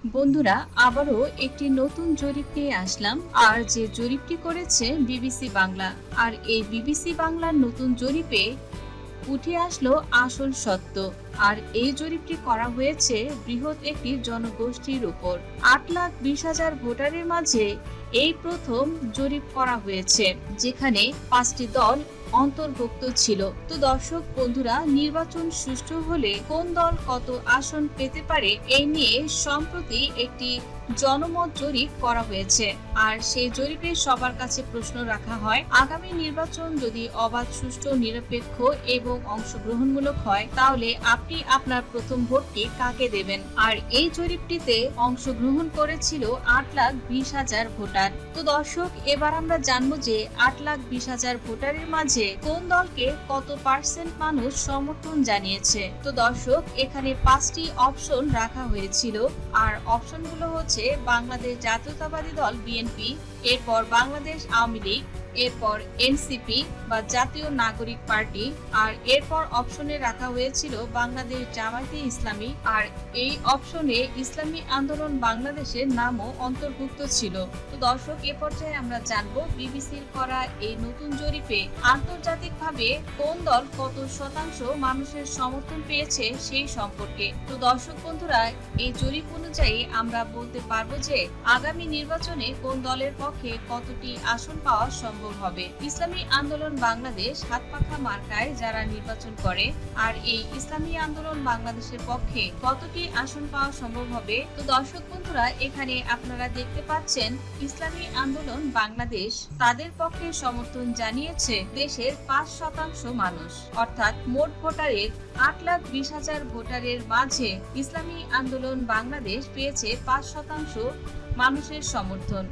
বন্ধুরা, আবারও একটি নতুন জরিপ নিয়ে আসলাম। আর যে জরিপটি করেছে বিবিসি বাংলা। আর এই বিবিসি বাংলার নতুন জরিপে উঠে আসলো আসল সত্য। আর এই জরিপটি করা হয়েছে বৃহৎ একটি জনগোষ্ঠীর উপর। 8,20,000 ভোটারের মাঝে এই প্রথম জরিপ করা হয়েছে, যেখানে 5টি দল অন্তর্ভুক্ত ছিল। তো দর্শক বন্ধুরা, নির্বাচন সুষ্ঠু হলে কোন দল কত আসন পেতে পারে এই নিয়ে সম্প্রতি একটি জনমত জরিপ করা হয়েছে। আর সেই জরিপে সবার কাছে প্রশ্ন রাখা হয়, আগামী নির্বাচন যদি অবাধ, সুষ্ঠু, নিরপেক্ষ এবং অংশগ্রহণমূলক হয়, তাহলে আপনি আপনার প্রথম ভোটটি কাকে দেবেন। আর এই জরিপটিতে অংশগ্রহণ করেছিল 8,20,000 ভোটার। তো দর্শক, এবার আমরা জানবো যে 8,20,000 ভোটারের মাঝে কোন দলকে কত পার্সেন্ট মানুষ সমর্থন জানিয়েছে। তো দর্শক, এখানে 5টি অপশন রাখা হয়েছিল। আর অপশনগুলো হচ্ছে বাংলাদেশ জাতীয়তাবাদী দল বিএনপি, এরপর বাংলাদেশ আওয়ামী লীগ, এরপর এনসিপি বা জাতীয় নাগরিক পার্টি, আর এরপর অপশনে রাখা হয়েছিল বাংলাদেশ জামায়াতে ইসলামী। আর এই অপশনে ইসলামী আন্দোলন বাংলাদেশের নামও অন্তর্ভুক্ত ছিল। তো দর্শক, এ পর্যায়ে আমরা জানবো বিবিসির করা এই নতুন জরিপে আন্তর্জাতিকভাবে কোন দল কত শতাংশ মানুষের সমর্থন পেয়েছে সেই সম্পর্কে। তো দর্শক বন্ধুরা, এই জরিপ অনুযায়ী আমরা বলতে পারবো যে আগামী নির্বাচনে কোন দলের পক্ষে কতটি আসন পাওয়া সম্ভব হবে। ইসলামী আন্দোলন বাংলাদেশ হাতপাখা মার্কায় যারা নির্বাচন করে, আর এই ইসলামী আন্দোলন বাংলাদেশের পক্ষে কতটি আসন পাওয়া সম্ভব হবে। তো দর্শক বন্ধুরা, এখানে আপনারা দেখতে পাচ্ছেন ইসলামী আন্দোলন বাংলাদেশ তাদের পক্ষে সমর্থন জানিয়েছে দেশের 5% মানুষ, অর্থাৎ মোট ভোটারের 8,20,000 ভোটারের মাঝে ইসলামী আন্দোলন বাংলাদেশ পেয়েছে 5% মানুষের সমর্থন,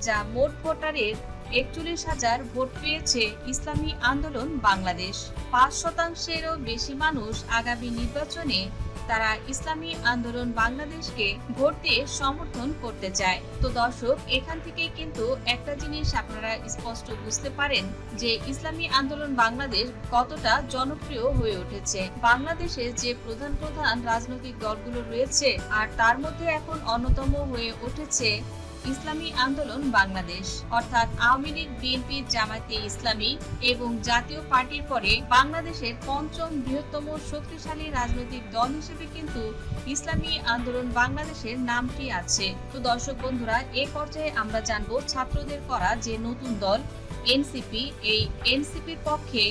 যা মোট ভোটারের 41,000 ভোট পেয়েছে ইসলামী আন্দোলন বাংলাদেশ। 5%-এরও বেশি মানুষ আগামী নির্বাচনে তারা ইসলামী আন্দোলন বাংলাদেশকে ভোট দিয়ে সমর্থন করতে চায়। তো দর্শক, এখান থেকে কিন্তু একটা জিনিস আপনারা স্পষ্ট বুঝতে পারেন যে ইসলামী আন্দোলন বাংলাদেশ কতটা জনপ্রিয় হয়ে উঠেছে। বাংলাদেশে যে প্রধান প্রধান রাজনৈতিক দলগুলো রয়েছে, আর তার মধ্যে এখন অন্যতম হয়ে উঠেছে ইসলামী আন্দোলন বাংলাদেশ, অর্থাৎ আওয়ামী লীগ, বিএনপি, জামায়াতে ইসলামী এবং জাতীয় পার্টির পরে বাংলাদেশের 5ম বৃহত্তম শক্তিশালী রাজনৈতিক দল হিসেবে কিন্তু ইসলামী আন্দোলন বাংলাদেশের নামটি আছে। তো দর্শক বন্ধুরা, এই পর্যায়ে আমরা জানবো ছাত্রদের করা যে নতুন দল এনসিপি, এই এনসিপির পক্ষে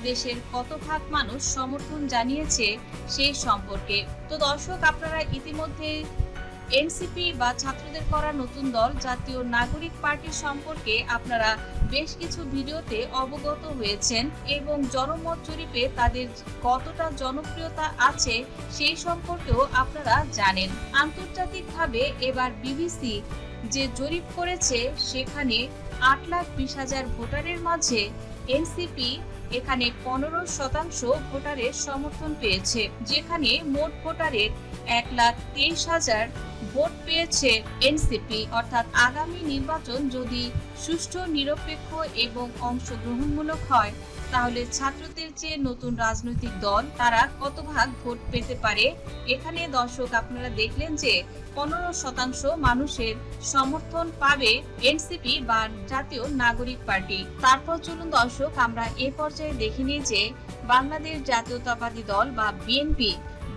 দেশের কত ভাগ মানুষ সমর্থন জানিয়েছে সেই সম্পর্কে। তো দর্শক, আপনারা ইতিমধ্যে এনসিপি বা ছাত্রদের করা নতুন দল জাতীয় নাগরিক পার্টি সম্পর্কে আপনারা বেশ কিছু ভিডিওতে অবগত হয়েছেন এবং জনমত জরিপে তাদের কতটা জনপ্রিয়তা আছে সেই সম্পর্কেও আপনারা জানেন। আন্তর্জাতিকভাবে এবার বিবিসি যে জরিপ করেছে, সেখানে 8,20,000 ভোটারের মাঝে এনসিপি এখানে 15% ভোটারের সমর্থন পেয়েছে, যেখানে মোট ভোটারের 1,23,000 ভোট পেয়েছে এনসিপি। অর্থাৎ আগামী নির্বাচন যদি সুষ্ঠু, নিরপেক্ষ এবং অংশগ্রহণমূলক হয়, তাহলে ছাত্রদের যে নতুন রাজনৈতিক দল তারা কত ভাগ ভোট পেতে পারে। এখানে দর্শক, আপনারা দেখলেন যে 15% মানুষের সমর্থন পাবে এনসিপি বা জাতীয় নাগরিক পার্টি। তারপর চলুন দর্শক, আমরা এ পর্যায়ে দেখে নিই যে বাংলাদেশ জাতীয়তাবাদী দল বা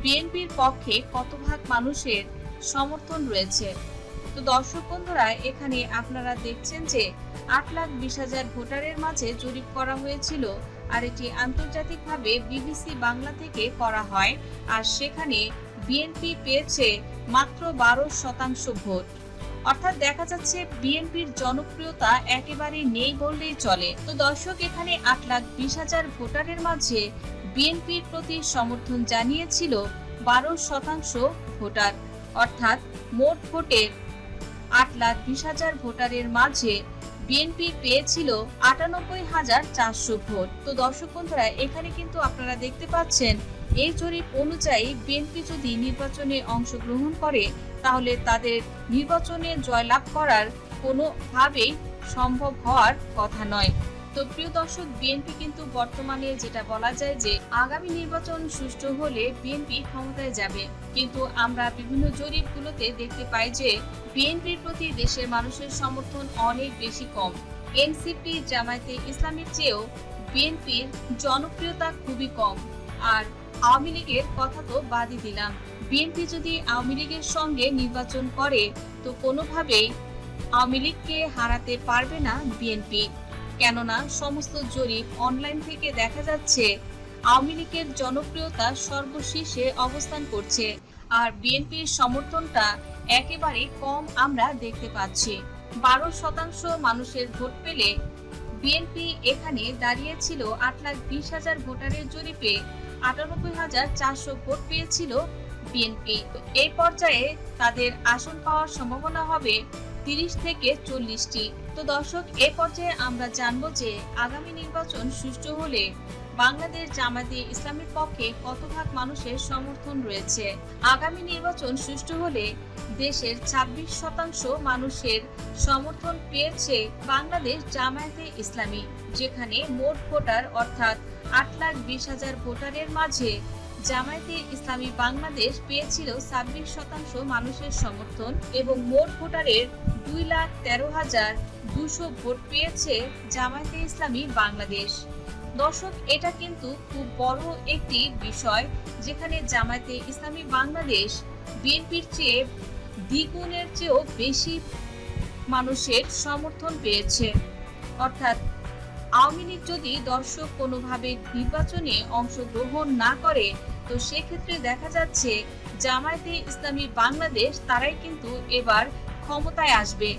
বিএনপির পক্ষে কত ভাগ মানুষের সমর্থন রয়েছে। তো দর্শক বন্ধুরা, এখানে আপনারা দেখছেন যে 8,20,000 ভোটারের মাঝে জরিপ করা হয়েছিল, আর এটি আন্তর্জাতিকভাবে বিবিসি বাংলা থেকে করা হয়। আর সেখানে বিএনপি পেয়েছে মাত্র 12% ভোট, অর্থাৎ দেখা যাচ্ছে বিএনপির জনপ্রিয়তা একেবারেই নেই বললেই চলে। তো দর্শক, এখানে 8,20,000 ভোটারের মাঝে বিএনপির প্রতি সমর্থন জানিয়েছিল 12% ভোটার, অর্থাৎ মোট ভোটের 8,20,000 ভোটারের মাঝে বিএনপি পেয়েছিল 98,400 ভোট। তো দর্শক বন্ধুরা, এখানে কিন্তু আপনারা দেখতে পাচ্ছেন এই জরিপ অনুযায়ী বিএনপি যদি নির্বাচনে অংশগ্রহণ করে, তাহলে তাদের নির্বাচনে জয়লাভ করার কোনোভাবেই সম্ভব হওয়ার কথা নয়। তো প্রিয় দর্শক, বিএনপি কিন্তু বর্তমানে যেটা বলা যায় যে আগামী নির্বাচন সুষ্ঠু হলে বিএনপি ক্ষমতায় যাবে, কিন্তু আমরা বিভিন্ন জরিপগুলোতে দেখতে পাই যে বিএনপির প্রতি দেশের মানুষের সমর্থন অনেক বেশি কম। এনসিপি জামায়াতে ইসলামের চেয়েও বিএনপির জনপ্রিয়তা খুবই কম। আর আওয়ামী লীগের কথা তো বাদই দিলাম, বিএনপি যদি আওয়ামী লীগের সঙ্গে নির্বাচন করে তো কোনোভাবেই আওয়ামী লীগকে হারাতে পারবে না বিএনপি। কেননা সমস্ত জরিপ অনলাইন থেকে দেখা যাচ্ছে আওয়ামী লীগের জনপ্রিয়তা সর্বশীর্ষে অবস্থান করছে, আর বিএনপির সমর্থনটা একেবারে কম আমরা দেখতে পাচ্ছি। 12% মানুষের ভোট পেলে বিএনপি এখানে দাঁড়িয়েছিল 8,20,000 ভোটারের জরিপে 98,400 ভোট পেয়েছিল বিএনপি। এই পর্যায়ে তাদের আসন পাওয়ার সম্ভাবনা হবে 30 থেকে 40টি। তো দর্শক, এ পর্যায়ে আমরা জানবো যে আগামী নির্বাচন সুষ্ঠু হলে বাংলাদেশ জামায়াতে ইসলামের পক্ষে কত ভাগ মানুষের সমর্থন রয়েছে। আগামী নির্বাচন সুষ্ঠু হলে দেশের 26% মানুষের সমর্থন পেয়েছে বাংলাদেশ জামায়াতে ইসলামী, যেখানে মোট ভোটার অর্থাৎ 8,20,000 ভোটারের মাঝে জামায়াতে ইসলামী বাংলাদেশ পেয়েছিল 26% মানুষের সমর্থন এবং মোট ভোটারের 2,13,200 ভোট পেয়েছে জামায়াতে ইসলামী বাংলাদেশ। দর্শক, এটা কিন্তু খুব বড় একটি বিষয়, যেখানে জামায়াতে ইসলামী বাংলাদেশ বিএনপির চেয়ে দ্বিগুণের চেয়েও বেশি মানুষের সমর্থন পেয়েছে। অর্থাৎ আওয়ামী লীগ যদি দর্শক কোনোভাবে নির্বাচনে অংশগ্রহণ না করে তো সেক্ষেত্রে দেখা যাচ্ছে জামায়াতে ইসলামী বাংলাদেশ তারাই কিন্তু এবার ক্ষমতায় আসবে।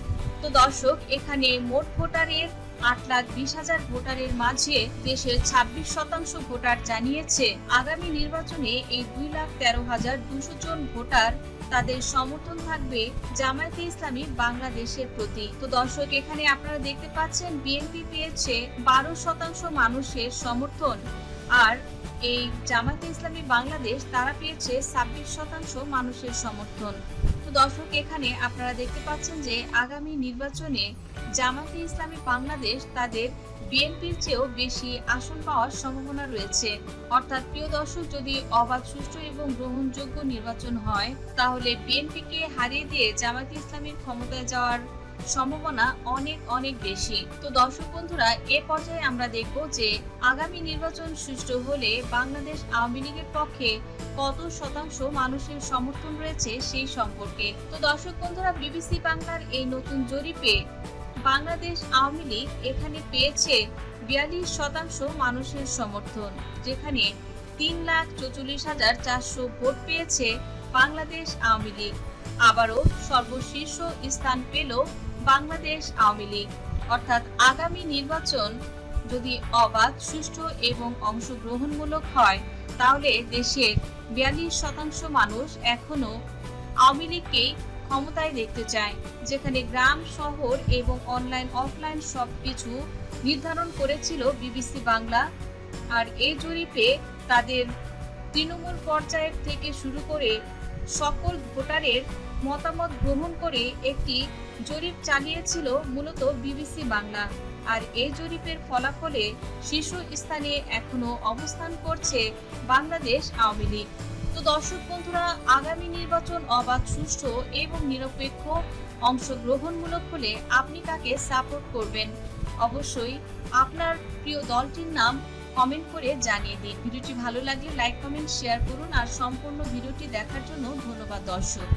তো দর্শক, এখানে মোট ভোটারের 8,20,000 ভোটারের মাঝে দেশের 26% ভোটার জানিয়েছে আগামী নির্বাচনে এই 2,13,200 জন ভোটার তাদের সমর্থন থাকবে জামায়াতে ইসলামী বাংলাদেশের প্রতি। তো দর্শক, এখানে আপনারা দেখতে পাচ্ছেন বিএনপি পেয়েছে 12% মানুষের সমর্থন, আর এই জামায়াতে ইসলামী বাংলাদেশ তারা পেয়েছে 26% মানুষের সমর্থন। তো দর্শক, এখানে আপনারা দেখতে পাচ্ছেন যে আগামী নির্বাচনে জামায়াতে ইসলামী বাংলাদেশ তাদের বিএনপির চেয়েও বেশি আসন পাওয়ার সম্ভাবনা রয়েছে। অর্থাৎ প্রিয় দর্শক, যদি অবাধ, সুষ্ঠু এবং গ্রহণযোগ্য নির্বাচন হয় তাহলে বিএনপিকে হারিয়ে দিয়ে জামায়াতে ইসলামীর ক্ষমতায় যাওয়ার সম্ভাবনা অনেক অনেক বেশি। তো দর্শক বন্ধুরা, এ পর্যায়ে আমরা দেখব যে আগামী নির্বাচন সুষ্ঠু হলে বাংলাদেশ আওয়ামী লীগের পক্ষে কত শতাংশ মানুষের সমর্থন রয়েছে সেই সম্পর্কে। তো দর্শক বন্ধুরা, বিবিসি বাংলার এই নতুন জরিপে বাংলাদেশ আওয়ামী লীগ এখানে পেয়েছে 42% মানুষের সমর্থন, যেখানে 3,44,400 ভোট পেয়েছে বাংলাদেশ আওয়ামী লীগ। আবারও সর্বশীর্ষ স্থান পেল বাংলাদেশ আওয়ামী লীগ। অর্থাৎ আগামী নির্বাচন যদি অবাধ, সুষ্ঠু এবং অংশগ্রহণমূলক হয় তাহলে দেশের 42% মানুষ এখনো আওয়ামী লীগকেই ক্ষমতায় দেখতে চায়, যেখানে গ্রাম, শহর এবং অনলাইন, অফলাইন সবকিছু নির্ধারণ করেছিল বিবিসি বাংলা। আর এই জরিপে তাদের তৃণমূল পর্যায়ের থেকে শুরু করে সকল ভোটারের মতামত গ্রহণ করে একটি জরিপ চালিয়েছিল মূলত বিবিসি বাংলা। আর এই জরিপের ফলাফলে শীর্ষ স্থানে এখনো অবস্থান করছে বাংলাদেশ আওয়ামী লীগ। তো দর্শক বন্ধুরা, আগামী নির্বাচন অবাধ, সুষ্ঠু এবং নিরপেক্ষ অংশগ্রহণমূলক হলে আপনি কাকে সাপোর্ট করবেন? অবশ্যই আপনার প্রিয় দলটির নাম কমেন্ট করে জানিয়ে দিন। ভিডিওটি ভালো লাগলে লাইক, কমেন্ট, শেয়ার করুন। আর সম্পূর্ণ ভিডিওটি দেখার জন্য ধন্যবাদ দর্শক।